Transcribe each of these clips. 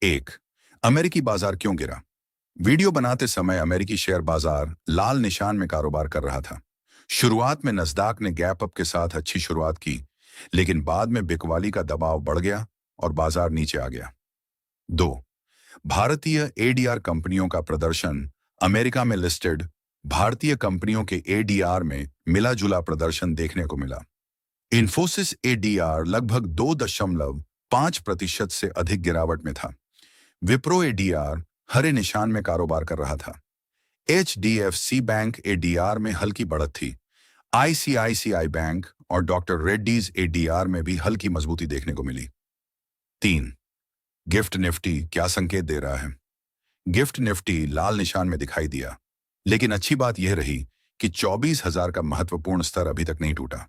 एक, अमेरिकी बाजार क्यों गिरा? वीडियो बनाते समय अमेरिकी शेयर बाजार लाल निशान में कारोबार कर रहा था। शुरुआत में नस्दाक ने गैप अप के साथ अच्छी शुरुआत की, लेकिन बाद में बिकवाली का दबाव बढ़ गया और बाजार नीचे आ गया। दो, भारतीय एडीआर कंपनियों का प्रदर्शन। अमेरिका में लिस्टेड भारतीय कंपनियों के एडीआर में मिला जुला प्रदर्शन देखने को मिला। इन्फोसिस एडीआर लगभग 2.5% से अधिक गिरावट में था। विप्रो एडीआर हरे निशान में कारोबार कर रहा था। एचडीएफसी बैंक एडीआर में हल्की बढ़त थी। आईसीआईसीआई बैंक और डॉक्टर रेड्डीज एडीआर में भी हल्की मजबूती देखने को मिली। तीन, गिफ्ट निफ्टी क्या संकेत दे रहा है? गिफ्ट निफ्टी लाल निशान में दिखाई दिया, लेकिन अच्छी बात यह रही कि 24,000 का महत्वपूर्ण स्तर अभी तक नहीं टूटा।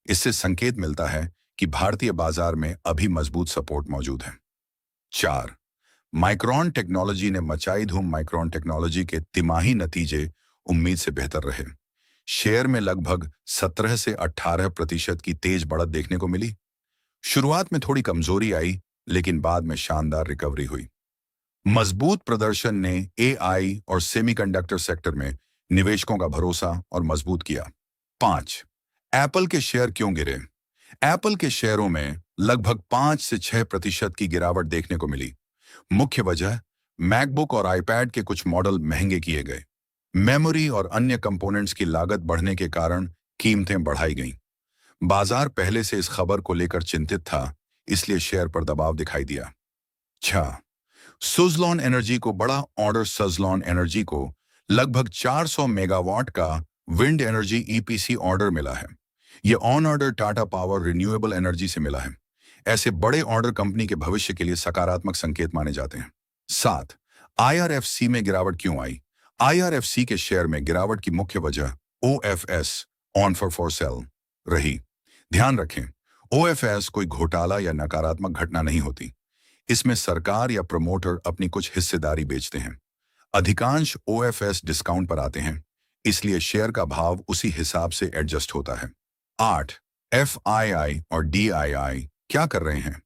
इससे संकेत मिलता है कि भारतीय बाजार में अभी मजबूत सपोर्ट मौजूद है। चार, माइक्रॉन टेक्नोलॉजी ने मचाई धूम। माइक्रॉन टेक्नोलॉजी के तिमाही नतीजे उम्मीद से बेहतर रहे। शेयर में लगभग 17 से 18% की तेज बढ़त देखने को मिली। शुरुआत में थोड़ी कमजोरी आई, लेकिन बाद में शानदार रिकवरी हुई। मजबूत प्रदर्शन ने एआई और सेमीकंडक्टर सेक्टर में निवेशकों का भरोसा और मजबूत किया। 5, एप्पल के शेयर क्यों गिरे? एप्पल के शेयरों में लगभग 5 से 6% की गिरावट देखने को मिली। मुख्य वजह मैकबुक और आईपैड के कुछ मॉडल महंगे किए गए। मेमोरी और अन्य कंपोनेंट्स की लागत बढ़ने के कारण कीमतें बढ़ाई गईं। बाजार पहले से इस खबर को लेकर चिंतित था, इसलिए शेयर पर दबाव दिखाई दिया। 6, सुज़लॉन एनर्जी को बड़ा ऑर्डर। सुज़लॉन एनर्जी को लगभग 400 मेगावाट का विंड एनर्जी ईपीसी ऑर्डर मिला है। यह on order Tata power renewable energy से मिला है। ऐसे बड़े ऑर्डर कंपनी के भविष्य के लिए सकारात्मक संकेत माने जाते हैं। 7, आईआरएफसी में गिरावट क्यों आई? आईआरएफसी के शेयर में गिरावट की मुख्य वजह ओएफएस ऑन फॉर सेल रही। ध्यान रखें, ओएफएस कोई घोटाला या नकारात्मक घटना नहीं होती। इसमें सरकार या प्रमोटर अपनी कुछ हिस्सेदारी बेचते हैं। अधिकांश ओएफएस डिस्काउंट पर आते हैं, इसलिए शेयर का भाव उसी हिसाब से एडजस्ट होता है। 8, एफआईआई और डीआईआई क्या कर रहे हैं?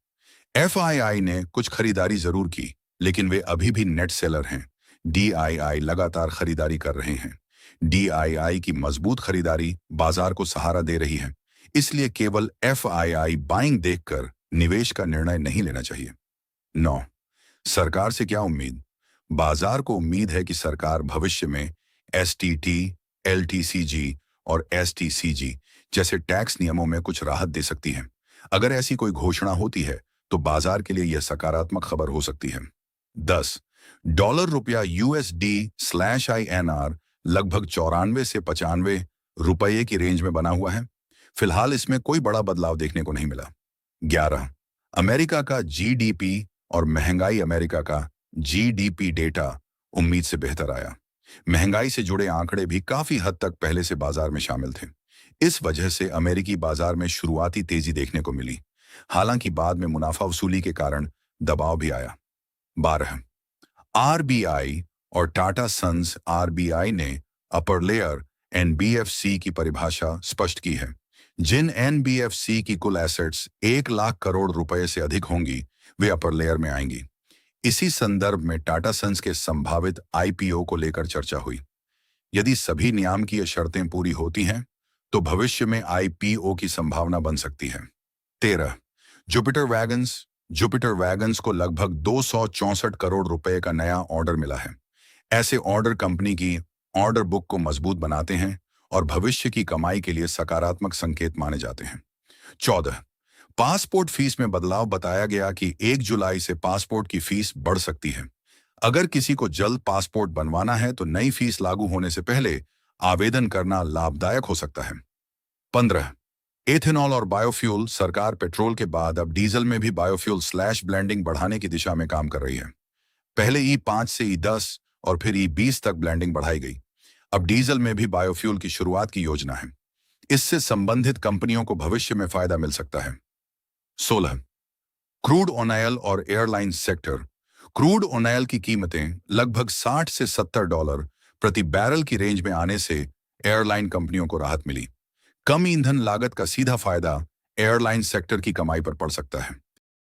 एफआईआई ने कुछ खरीदारी जरूर की, लेकिन वे अभी भी नेट सेलर हैं। डीआईआई लगातार खरीदारी कर रहे हैं। डीआईआई की मजबूत खरीदारी बाजार को सहारा दे रही है, इसलिए केवल एफआईआई बाइंग देखकर निवेश का निर्णय नहीं लेना चाहिए। 9, सरकार से क्या उम्मीद? बाजार को उम्मीद है कि सरकार भविष्य में एसटीटी, एलटीसीजी और एसटीसीजी जैसे टैक्स नियमों में कुछ राहत दे सकती है। अगर ऐसी कोई घोषणा होती है तो बाजार के लिए यह सकारात्मक खबर हो सकती है। 10, डॉलर रुपया USD/INR लगभग 94 से 95 रुपये की रेंज में बना हुआ है। फिलहाल इसमें कोई बड़ा बदलाव देखने को नहीं मिला। 11, अमेरिका का जीडीपी और महंगाई। अमेरिका का जीडीपी डेटा उम्मीद से बेहतर आया। महंगाई से जुड़े आंकड़े भी काफी हद तक पहले से बाजार में शामिल थे। इस वजह से अमेरिकी बाजार में शुरुआती तेजी देखने को मिली, हालांकि बाद में मुनाफा वसूली के कारण दबाव भी आया। 12, आरबीआई और टाटा सन्स। आरबीआई ने अपर लेयर एनबीएफसी की परिभाषा स्पष्ट की है। जिन एनबीएफसी की कुल एसेट्स 1 लाख करोड़ रुपए से अधिक होंगी, वे अपर लेयर में आएंगी। इसी संदर्भ में टाटा सन्स के संभावित आईपीओ को लेकर चर्चा हुई। यदि सभी नियामकीय शर्तें पूरी होती हैं, तो भविष्य में आईपीओ की संभावना बन सकती है। 13, जुपिटर वैगन्स। जुपिटर वैगन्स को लगभग 264 करोड़ रुपए का नया ऑर्डर मिला है। ऐसे ऑर्डर कंपनी की ऑर्डर बुक को मजबूत बनाते हैं और भविष्य की कमाई के लिए सकारात्मक संकेत माने जाते हैं। 14, पासपोर्ट फीस में बदलाव। बताया गया कि 1 जुलाई से पासपोर्ट की फीस बढ़ सकती है। अगर किसी को जल्द पासपोर्ट बनवाना है तो नई फीस लागू होने से पहले आवेदन करना लाभदायक हो सकता है। 15, एथेनॉल और बायोफ्यूल। सरकार पेट्रोल के बाद अब डीजल में भी बायोफ्यूल/ब्लेंडिंग बढ़ाने की दिशा में काम कर रही है। पहले E5 से E10 और फिर E20 तक ब्लेंडिंग बढ़ाई गई। अब डीजल में भी बायोफ्यूल की शुरुआत की योजना है। इससे संबंधित कंपनियों को भविष्य में फायदा मिल सकता है। 16, क्रूड ऑयल और एयरलाइन सेक्टर। क्रूड ऑयल की कीमतें लगभग 60 से 70 डॉलर प्रति बैरल की रेंज में आने से एयरलाइन कंपनियों को राहत मिली। कम ईंधन लागत का सीधा फायदा एयरलाइन सेक्टर की कमाई पर पड़ सकता है।